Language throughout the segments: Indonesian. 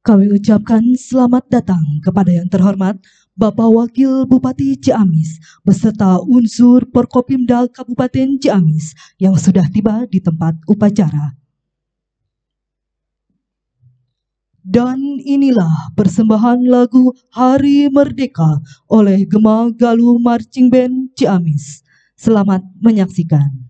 Kami ucapkan selamat datang kepada yang terhormat Bapak Wakil Bupati Ciamis beserta unsur Forkopimda Kabupaten Ciamis yang sudah tiba di tempat upacara. Dan inilah persembahan lagu Hari Merdeka oleh Gema Galuh Marching Band Ciamis. Selamat menyaksikan.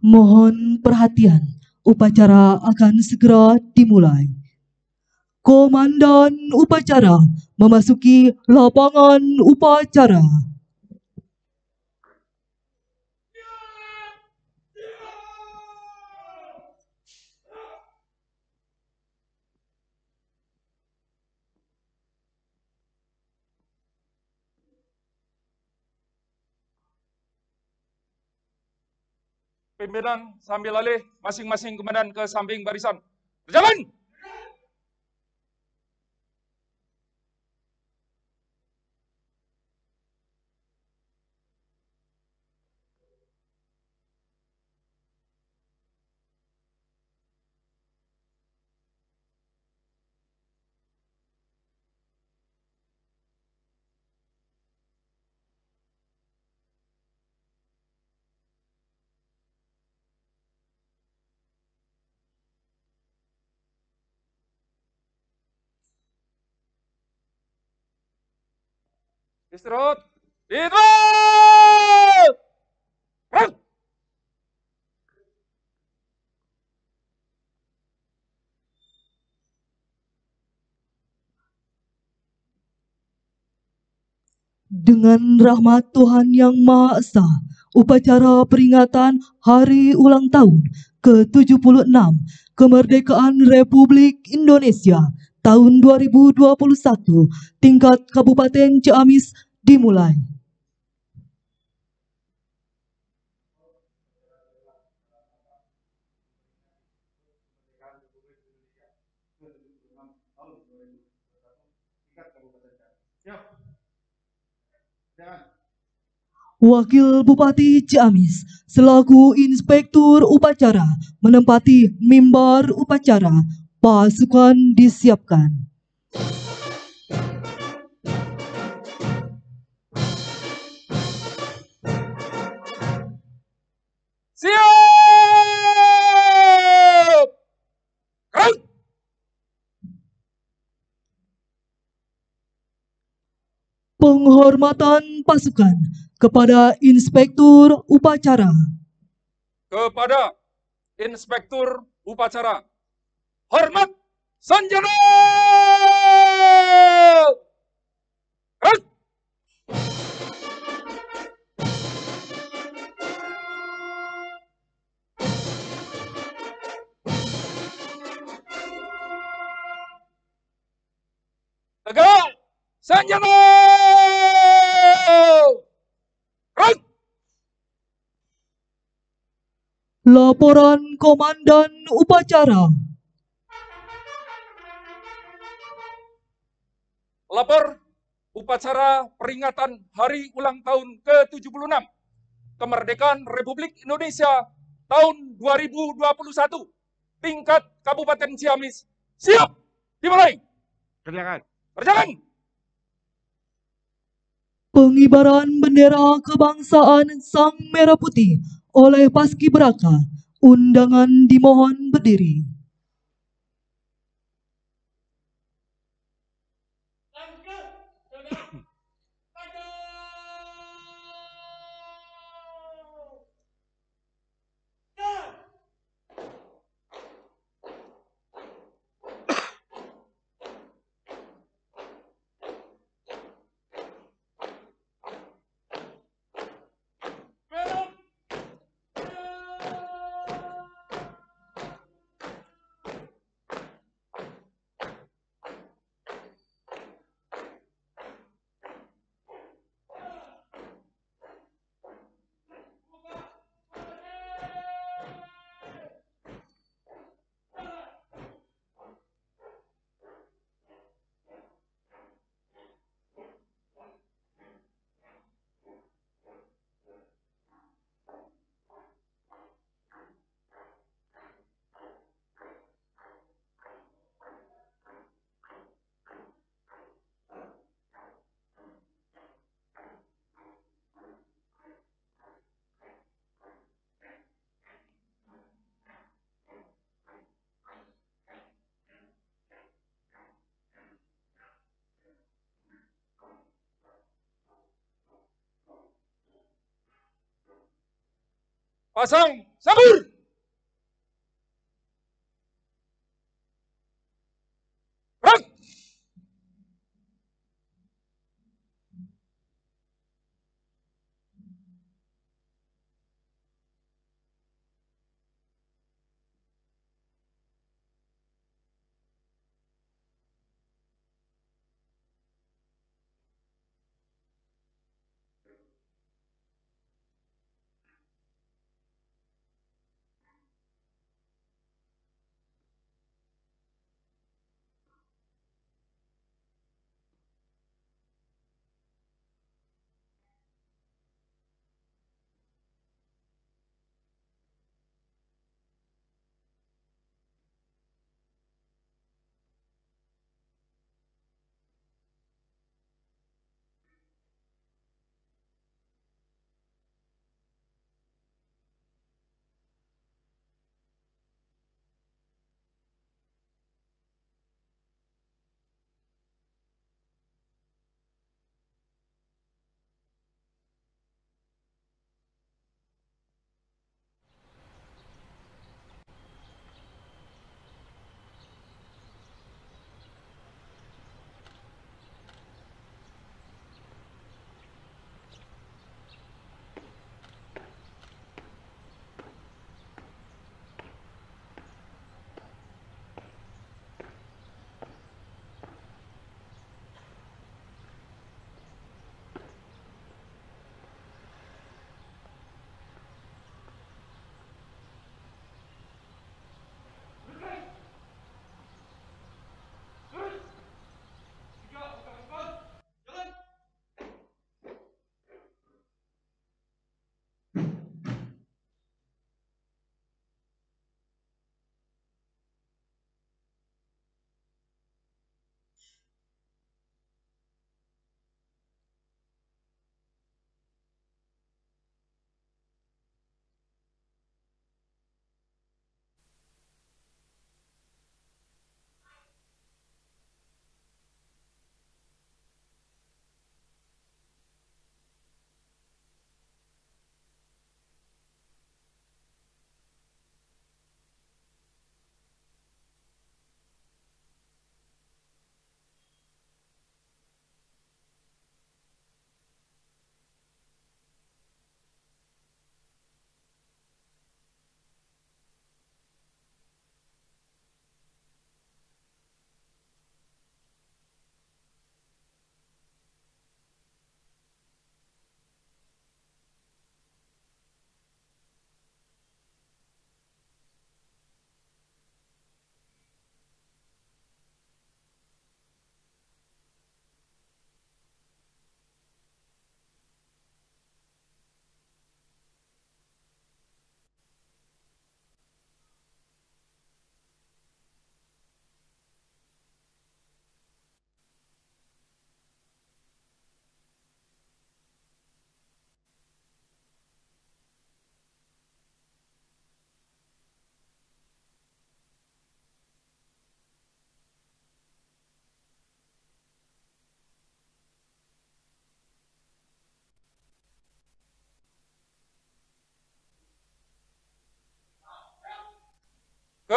Mohon perhatian, upacara akan segera dimulai. Komandan upacara memasuki lapangan upacara. Pimpinan sambil alih masing-masing komandan ke samping barisan. Berjalan! Istirahat. Istirahat! Dengan rahmat Tuhan Yang Maha Esa, upacara peringatan Hari Ulang Tahun ke-76 Kemerdekaan Republik Indonesia tahun 2021 tingkat Kabupaten Ciamis dimulai. Wakil Bupati Ciamis selaku Inspektur Upacara menempati mimbar upacara. Pasukan disiapkan. Siap! Gerak! Penghormatan pasukan kepada Inspektur Upacara. Kepada Inspektur Upacara. Hormat Sanjana! Gerak! Tegak! Sanjana! Gerak! Laporan Komandan Upacara. Lapor upacara peringatan Hari Ulang Tahun ke-76 Kemerdekaan Republik Indonesia tahun 2021 tingkat Kabupaten Ciamis. Siap! Dimulai! Kerjakan. Kerjakan! Pengibaran bendera kebangsaan Sang Merah Putih oleh Paskibraka. Undangan dimohon berdiri. Pasang sabur! Gerak!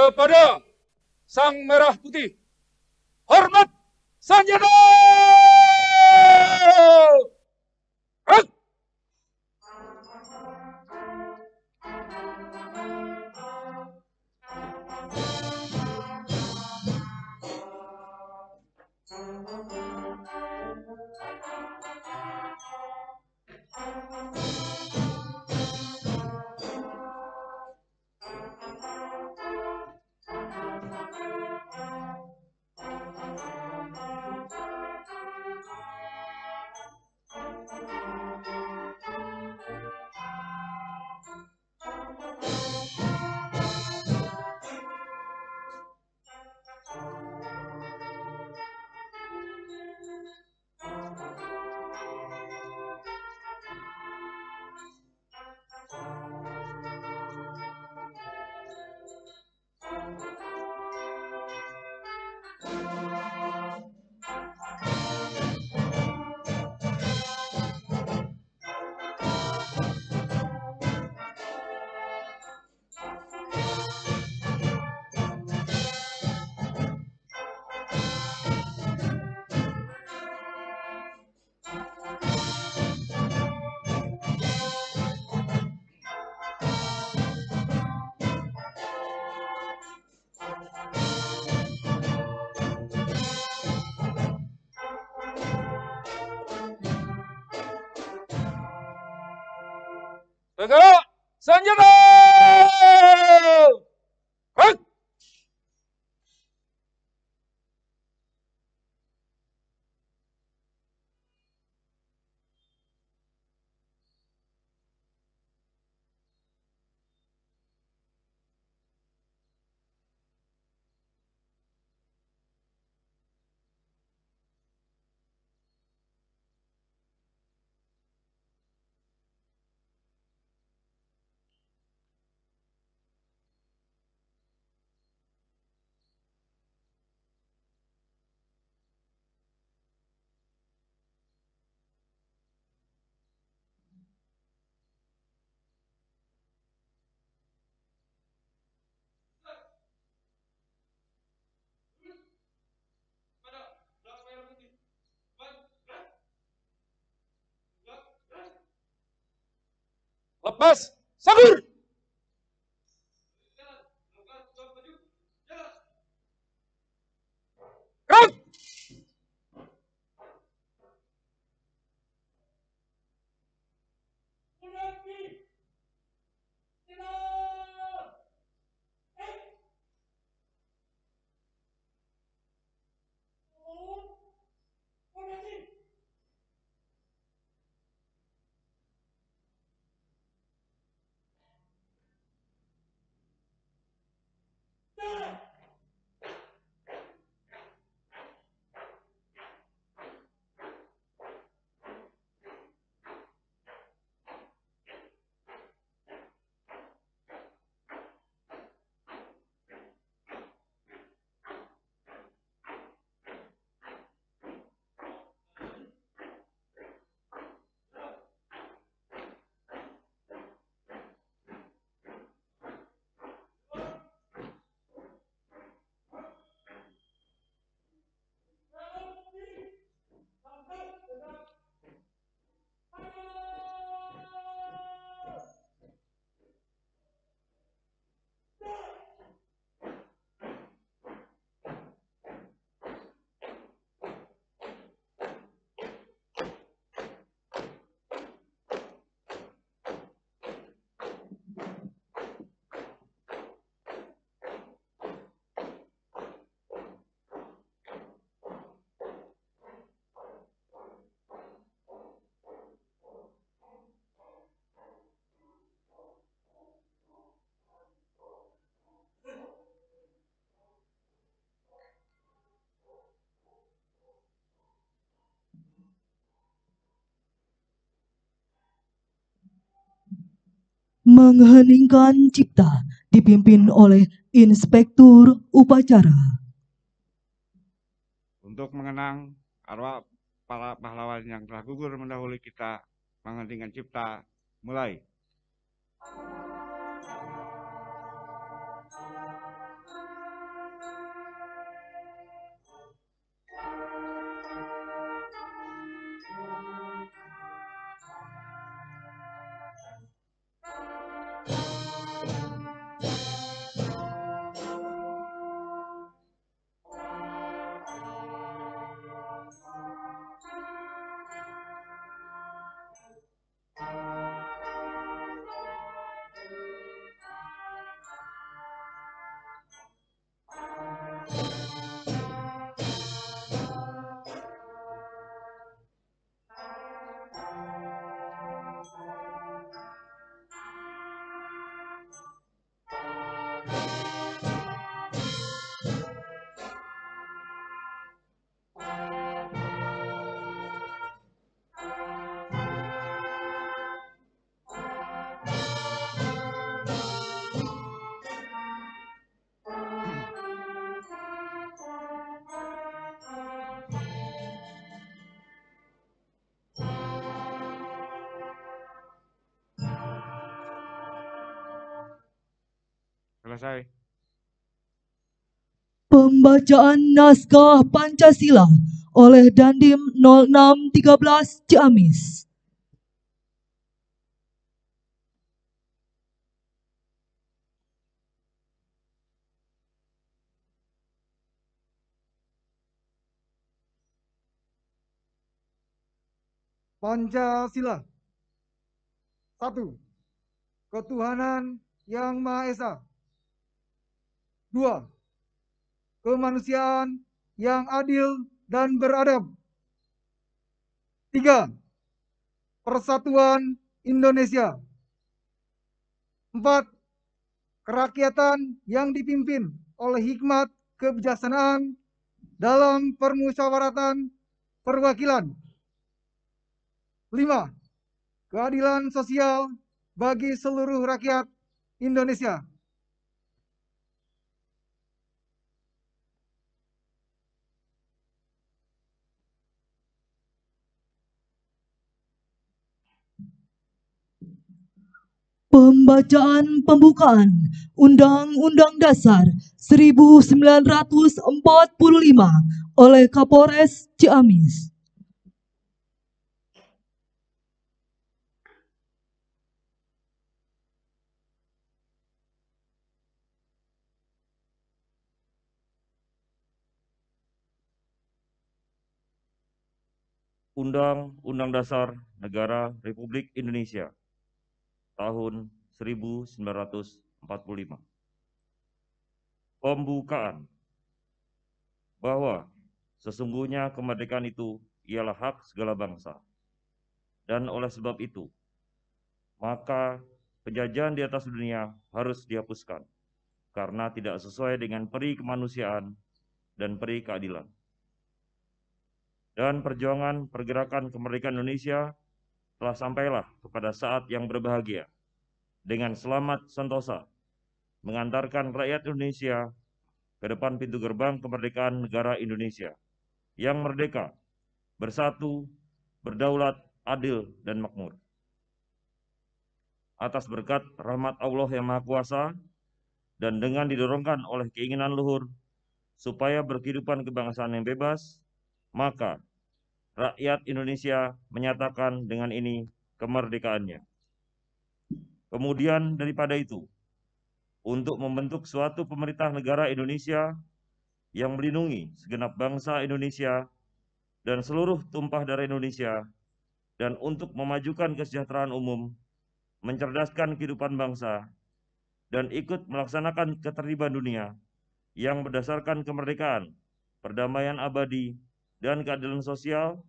kepada Sang Merah Putih. Hormat senjata! Hak! Bergerak senjata! Hak! Lepas, sabar! Gerak! Mengheningkan cipta dipimpin oleh Inspektur Upacara. Untuk mengenang arwah para pahlawan yang telah gugur mendahului kita, mengheningkan cipta, mulai. Selesai. Pembacaan naskah Pancasila oleh Dandim 0613 Ciamis. Pancasila. 1. Ketuhanan yang Maha Esa. 2. Kemanusiaan yang adil dan beradab. 3. Persatuan Indonesia. 4. Kerakyatan yang dipimpin oleh hikmat kebijaksanaan dalam permusyawaratan perwakilan. 5. Keadilan sosial bagi seluruh rakyat Indonesia. Pembacaan pembukaan Undang-Undang Dasar 1945 oleh Kapolres Ciamis. Undang-Undang Dasar Negara Republik Indonesia tahun 1945. Pembukaan. Bahwa sesungguhnya kemerdekaan itu ialah hak segala bangsa. Dan oleh sebab itu, maka penjajahan di atas dunia harus dihapuskan karena tidak sesuai dengan peri kemanusiaan dan peri keadilan. Dan perjuangan pergerakan kemerdekaan Indonesia telah sampailah kepada saat yang berbahagia dengan selamat sentosa mengantarkan rakyat Indonesia ke depan pintu gerbang kemerdekaan negara Indonesia yang merdeka, bersatu, berdaulat, adil, dan makmur. Atas berkat rahmat Allah yang Maha Kuasa dan dengan didorongkan oleh keinginan luhur supaya berkehidupan kebangsaan yang bebas, maka rakyat Indonesia menyatakan dengan ini kemerdekaannya. Kemudian daripada itu, untuk membentuk suatu pemerintah negara Indonesia yang melindungi segenap bangsa Indonesia dan seluruh tumpah darah Indonesia, dan untuk memajukan kesejahteraan umum, mencerdaskan kehidupan bangsa, dan ikut melaksanakan ketertiban dunia yang berdasarkan kemerdekaan, perdamaian abadi, dan keadilan sosial,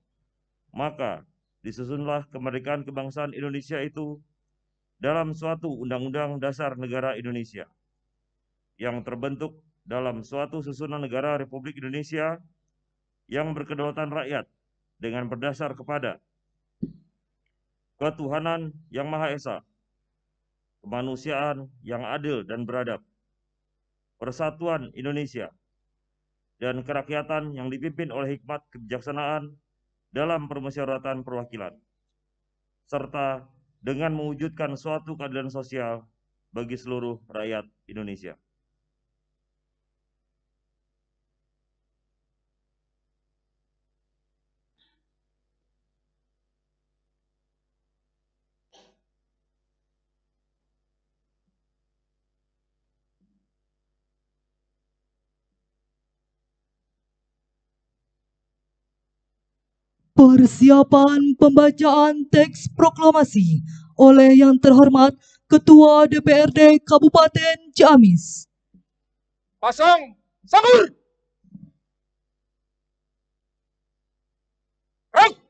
maka disusunlah kemerdekaan kebangsaan Indonesia itu dalam suatu Undang-Undang Dasar Negara Indonesia yang terbentuk dalam suatu susunan negara Republik Indonesia yang berkedaulatan rakyat dengan berdasar kepada ketuhanan yang Maha Esa, kemanusiaan yang adil dan beradab, persatuan Indonesia, dan kerakyatan yang dipimpin oleh hikmat kebijaksanaan dalam permusyawaratan perwakilan, serta dengan mewujudkan suatu keadilan sosial bagi seluruh rakyat Indonesia. Persiapan pembacaan teks proklamasi oleh yang terhormat Ketua DPRD Kabupaten Ciamis. Pasang sambur. Gerak.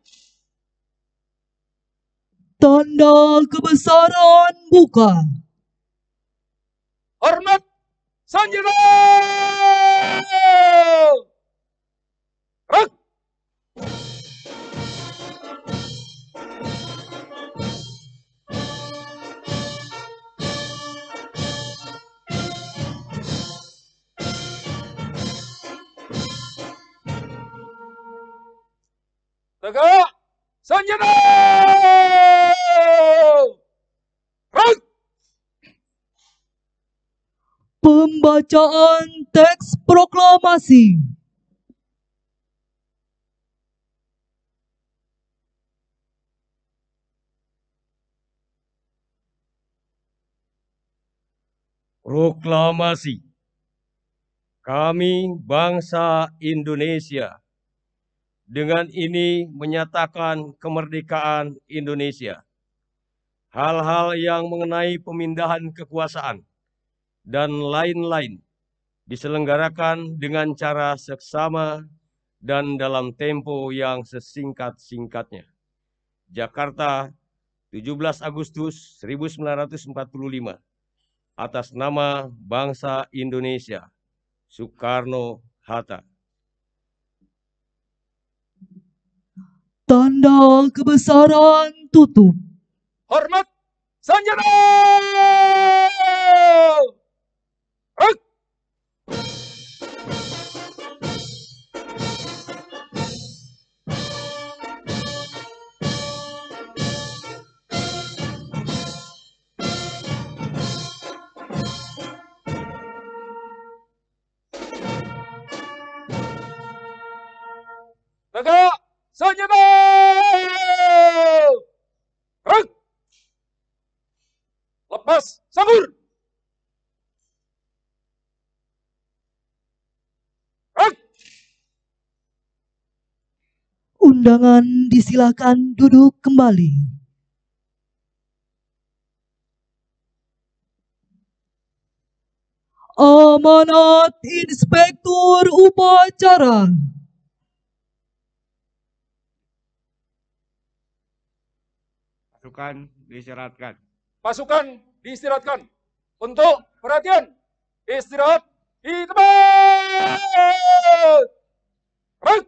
Tanda kebesaran buka. Hormat Sanjana. Gerak. Tegak Sanjana. Gerak. Pembacaan teks proklamasi. Proklamasi. Kami bangsa Indonesia dengan ini menyatakan kemerdekaan Indonesia. Hal-hal yang mengenai pemindahan kekuasaan dan lain-lain diselenggarakan dengan cara seksama dan dalam tempo yang sesingkat-singkatnya. Jakarta, 17 Agustus 1945. Atas nama bangsa Indonesia, Soekarno-Hatta. Tanda kebesaran tutup. Hormat senjata! Rek! Tegak senjata! Rek! Lepas sambur! Rek! Undangan disilakan duduk kembali. Amanat Inspektur Upacara. Pasukan diisyaratkan. Pasukan diistirahatkan. Untuk perhatian, istirahat di tempat. Rek!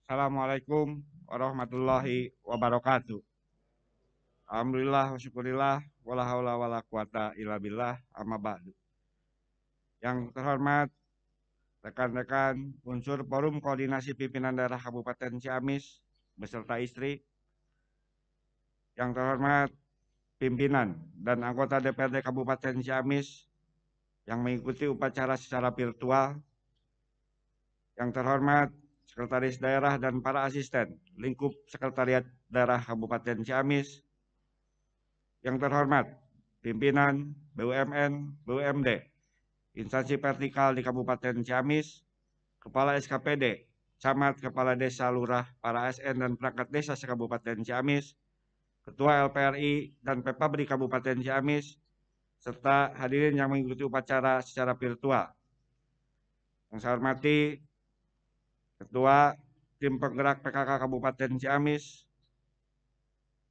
Assalamualaikum warahmatullahi wabarakatuh. Alhamdulillah wa syukurillah wala haula wala quwata illa billah amma ba'du. Yang terhormat rekan-rekan unsur Forum Koordinasi Pimpinan Daerah Kabupaten Ciamis beserta istri. Yang terhormat pimpinan dan anggota DPRD Kabupaten Ciamis yang mengikuti upacara secara virtual. Yang terhormat Sekretaris Daerah dan para asisten lingkup Sekretariat Daerah Kabupaten Ciamis. Yang terhormat pimpinan BUMN, BUMD, instansi vertikal di Kabupaten Ciamis, Kepala SKPD, Camat, Kepala Desa, Lurah, para ASN dan perangkat desa se-Kabupaten Ciamis, Ketua LPRI dan Pepabri Kabupaten Ciamis, serta hadirin yang mengikuti upacara secara virtual. Yang saya hormati Ketua Tim Penggerak PKK Kabupaten Ciamis,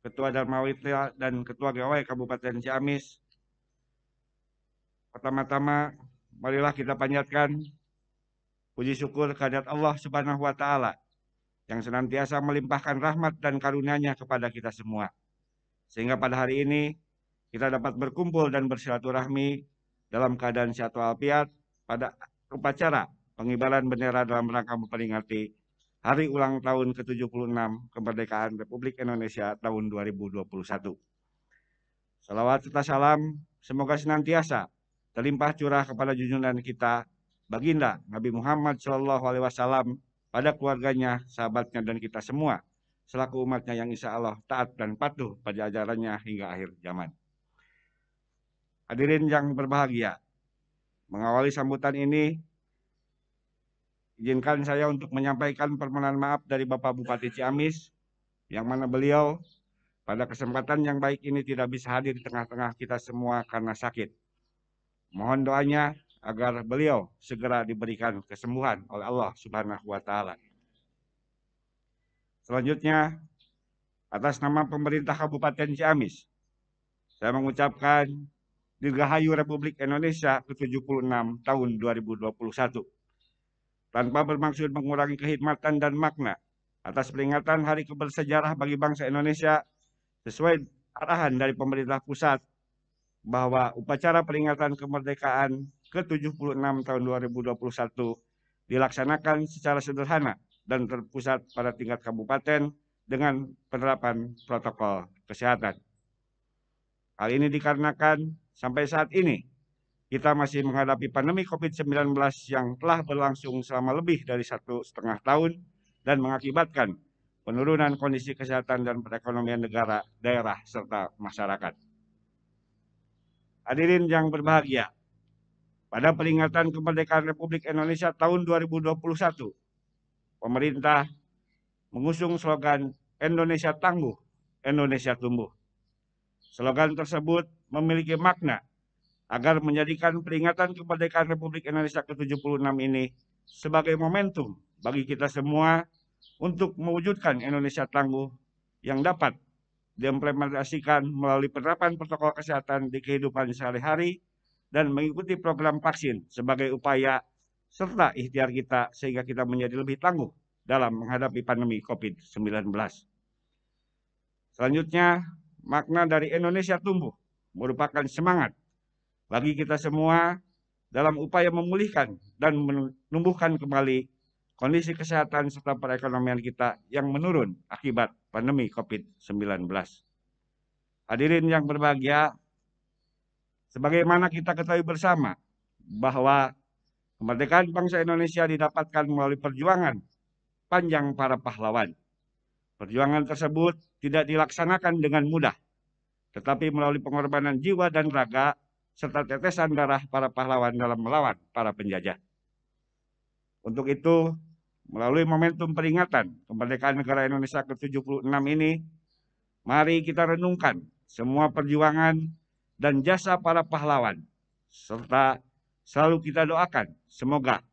Ketua Dharmawitra dan Ketua Gawai Kabupaten Ciamis. Pertama-tama, marilah kita panjatkan puji syukur kehadirat Allah Subhanahu wa Ta'ala yang senantiasa melimpahkan rahmat dan karunia-Nya kepada kita semua. Sehingga pada hari ini kita dapat berkumpul dan bersilaturahmi dalam keadaan sehat walafiat pada upacara pengibaran bendera dalam rangka memperingati Hari Ulang Tahun ke-76 Kemerdekaan Republik Indonesia tahun 2021. Salawat serta salam semoga senantiasa terlimpah curah kepada junjungan kita Baginda Nabi Muhammad SAW pada keluarganya, sahabatnya, dan kita semua selaku umatnya yang insya Allah taat dan patuh pada ajarannya hingga akhir zaman. Hadirin yang berbahagia, mengawali sambutan ini, izinkan saya untuk menyampaikan permohonan maaf dari Bapak Bupati Ciamis, yang mana beliau pada kesempatan yang baik ini tidak bisa hadir di tengah-tengah kita semua karena sakit. Mohon doanya agar beliau segera diberikan kesembuhan oleh Allah Subhanahu wa Ta'ala. Selanjutnya, atas nama pemerintah Kabupaten Ciamis, saya mengucapkan Dirgahayu Republik Indonesia ke-76 tahun 2021. Tanpa bermaksud mengurangi kehormatan dan makna atas peringatan hari bersejarah bagi bangsa Indonesia sesuai arahan dari pemerintah pusat bahwa upacara peringatan kemerdekaan ke-76 tahun 2021 dilaksanakan secara sederhana dan terpusat pada tingkat kabupaten dengan penerapan protokol kesehatan. Hal ini dikarenakan sampai saat ini kita masih menghadapi pandemi COVID-19 yang telah berlangsung selama lebih dari 1,5 tahun dan mengakibatkan penurunan kondisi kesehatan dan perekonomian negara, daerah, serta masyarakat. Hadirin yang berbahagia, pada peringatan kemerdekaan Republik Indonesia tahun 2021, pemerintah mengusung slogan Indonesia Tangguh, Indonesia Tumbuh. Slogan tersebut memiliki makna agar menjadikan peringatan kemerdekaan Republik Indonesia ke-76 ini sebagai momentum bagi kita semua untuk mewujudkan Indonesia Tangguh yang dapat diimplementasikan melalui penerapan protokol kesehatan di kehidupan sehari-hari dan mengikuti program vaksin sebagai upaya serta ikhtiar kita sehingga kita menjadi lebih tangguh dalam menghadapi pandemi COVID-19. Selanjutnya, makna dari Indonesia Tumbuh merupakan semangat bagi kita semua dalam upaya memulihkan dan menumbuhkan kembali kondisi kesehatan serta perekonomian kita yang menurun akibat pandemi COVID-19. Hadirin yang berbahagia, sebagaimana kita ketahui bersama bahwa kemerdekaan bangsa Indonesia didapatkan melalui perjuangan panjang para pahlawan. Perjuangan tersebut tidak dilaksanakan dengan mudah, tetapi melalui pengorbanan jiwa dan raga serta tetesan darah para pahlawan dalam melawan para penjajah. Untuk itu, melalui momentum peringatan kemerdekaan negara Indonesia ke-76 ini, mari kita renungkan semua perjuangan dan jasa para pahlawan, serta selalu kita doakan semoga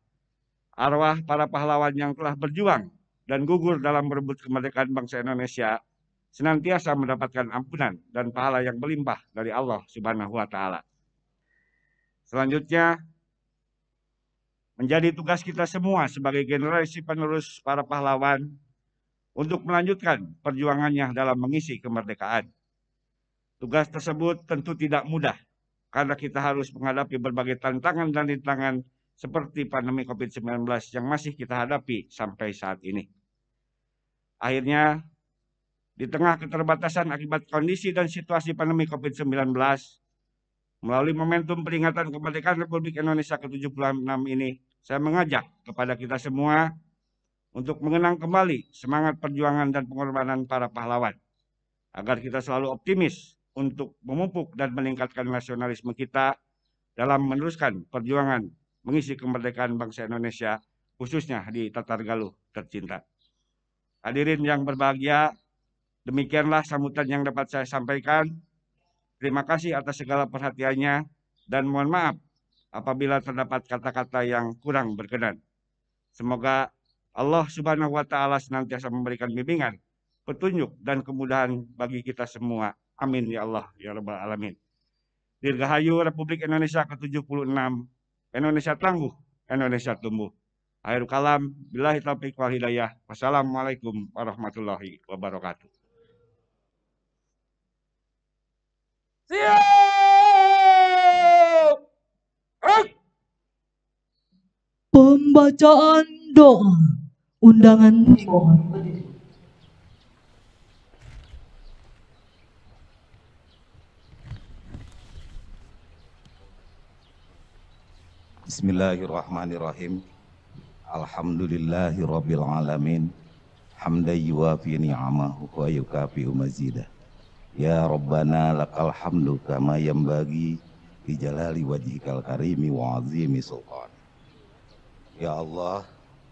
arwah para pahlawan yang telah berjuang dan gugur dalam merebut kemerdekaan bangsa Indonesia senantiasa mendapatkan ampunan dan pahala yang berlimpah dari Allah Subhanahu wa Ta'ala. Selanjutnya, menjadi tugas kita semua sebagai generasi penerus para pahlawan untuk melanjutkan perjuangannya dalam mengisi kemerdekaan. Tugas tersebut tentu tidak mudah, karena kita harus menghadapi berbagai tantangan dan rintangan seperti pandemi COVID-19 yang masih kita hadapi sampai saat ini. Akhirnya, di tengah keterbatasan akibat kondisi dan situasi pandemi COVID-19, melalui momentum peringatan kemerdekaan Republik Indonesia ke-76 ini, saya mengajak kepada kita semua untuk mengenang kembali semangat perjuangan dan pengorbanan para pahlawan, agar kita selalu optimis untuk memupuk dan meningkatkan nasionalisme kita dalam meneruskan perjuangan mengisi kemerdekaan bangsa Indonesia, khususnya di Tatargaluh tercinta. Hadirin yang berbahagia, demikianlah sambutan yang dapat saya sampaikan. Terima kasih atas segala perhatiannya dan mohon maaf apabila terdapat kata-kata yang kurang berkenan. Semoga Allah Subhanahu wa Ta'ala senantiasa memberikan bimbingan, petunjuk dan kemudahan bagi kita semua. Amin ya Allah ya Rabbal Alamin. Dirgahayu Republik Indonesia ke-76, Indonesia Tangguh, Indonesia Tumbuh. Akhirul kalam, billahi taufiq wal hidayah. Wassalamualaikum warahmatullahi wabarakatuh. Siap! Pembacaan doa. Undangan dimohon berdiri. Bismillahirrahmanirrahim. Alhamdulillahirabbil alamin. Hamdan yuwafi ni'amahu wa yukafi mazidah. Ya Rabbana lakal hamdu kama yanbaghi bi jalali wajhikal karimi wa azimi sultan. Ya Allah,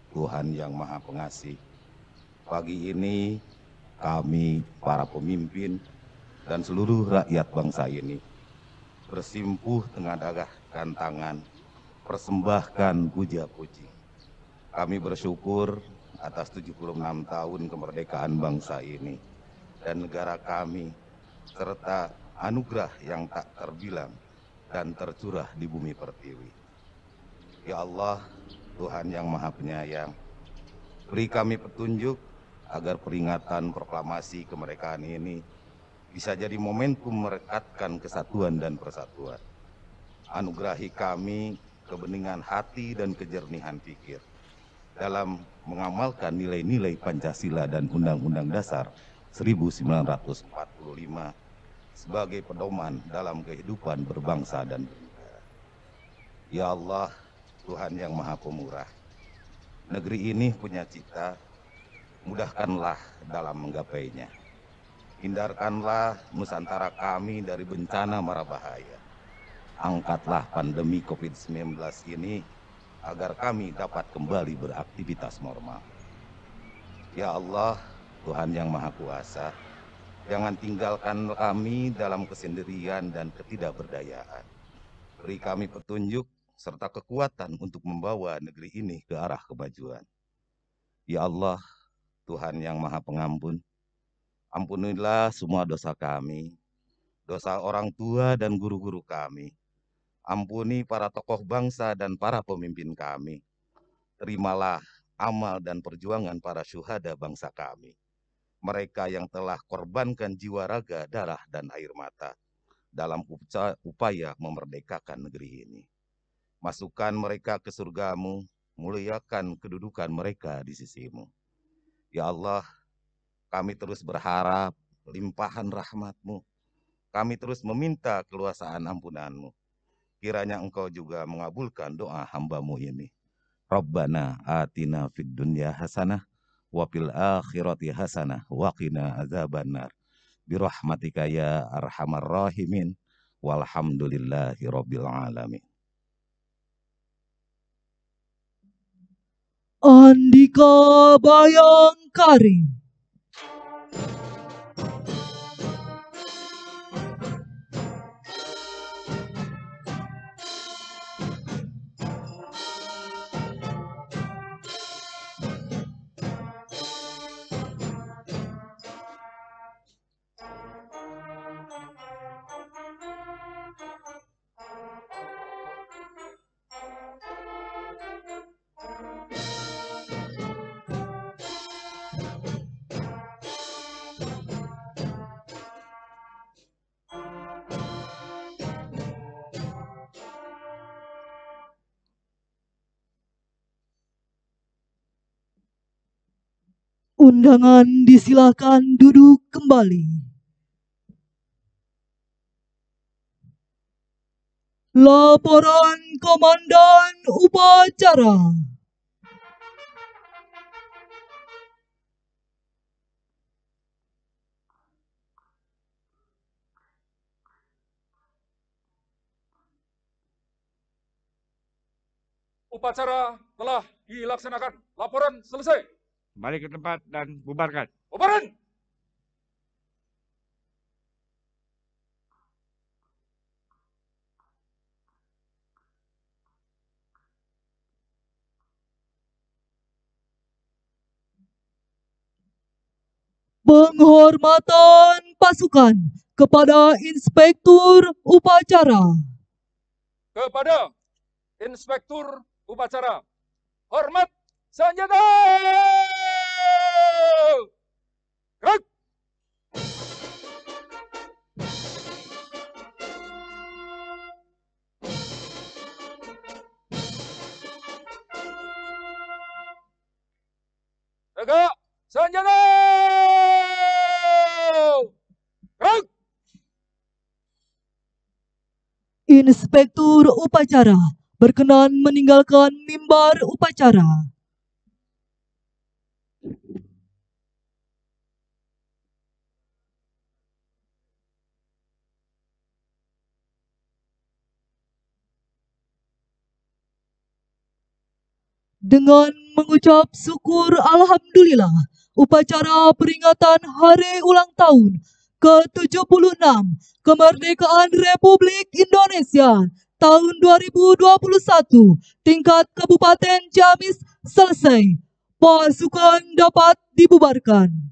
Tuhan yang Maha Pengasih, pagi ini kami para pemimpin dan seluruh rakyat bangsa ini bersimpuh tengadahkan tangan, persembahkan puja-puji. Kami bersyukur atas 76 tahun kemerdekaan bangsa ini dan negara kami, serta anugerah yang tak terbilang dan tercurah di bumi pertiwi. Ya Allah, Tuhan yang Maha Penyayang, beri kami petunjuk agar peringatan proklamasi kemerdekaan ini bisa jadi momentum merekatkan kesatuan dan persatuan. Anugerahi kami kebeningan hati dan kejernihan pikir dalam mengamalkan nilai-nilai Pancasila dan Undang-Undang Dasar 1945 sebagai pedoman dalam kehidupan berbangsa dan bernegara. Ya Allah, Tuhan yang Maha Pemurah, negeri ini punya cita, mudahkanlah dalam menggapainya. Hindarkanlah Nusantara kami dari bencana mara bahaya. Angkatlah pandemi COVID-19 ini agar kami dapat kembali beraktivitas normal. Ya Allah, Tuhan yang Maha Kuasa, jangan tinggalkan kami dalam kesendirian dan ketidakberdayaan. Beri kami petunjuk serta kekuatan untuk membawa negeri ini ke arah kemajuan. Ya Allah, Tuhan yang Maha Pengampun, ampunilah semua dosa kami, dosa orang tua dan guru-guru kami. Ampuni para tokoh bangsa dan para pemimpin kami. Terimalah amal dan perjuangan para syuhada bangsa kami. Mereka yang telah korbankan jiwa raga, darah, dan air mata dalam upaya memerdekakan negeri ini. Masukkan mereka ke surgamu, muliakan kedudukan mereka di sisimu. Ya Allah, kami terus berharap limpahan rahmat-Mu. Kami terus meminta keluasaan ampunan-Mu. Kiranya Engkau juga mengabulkan doa hamba-Mu ini. Rabbana atina fid dunya hasanah wa fil akhirati hasanah wa qina adzabannar. Birahmatika ya arhamar rahimin. Walhamdulillahi rabbil alamin. Andika Bayangkari. Undangan disilakan duduk kembali. Laporan Komandan Upacara. Upacara telah dilaksanakan. Laporan selesai. Balik ke tempat dan bubarkan. Bubaran! Penghormatan pasukan kepada Inspektur Upacara. Kepada Inspektur Upacara. Hormat senjata! Gerak! Tegak! Senjata! Gerak! Inspektur Upacara berkenan meninggalkan mimbar upacara. Dengan mengucap syukur Alhamdulillah, upacara peringatan Hari Ulang Tahun ke-76 Kemerdekaan Republik Indonesia tahun 2021 tingkat Kabupaten Ciamis selesai. Pasukan dapat dibubarkan.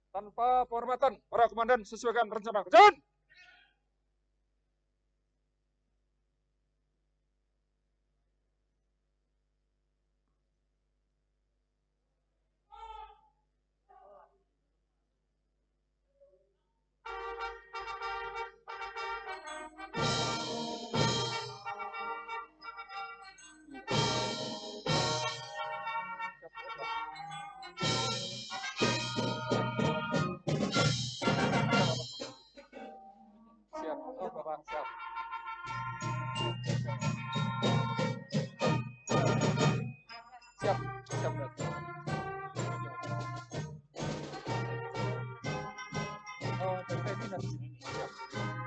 Tanpa penghormatan, para komandan sesuaikan rencana. Jalan! Siap, siap, siap. Oh, dari dinas. Siap.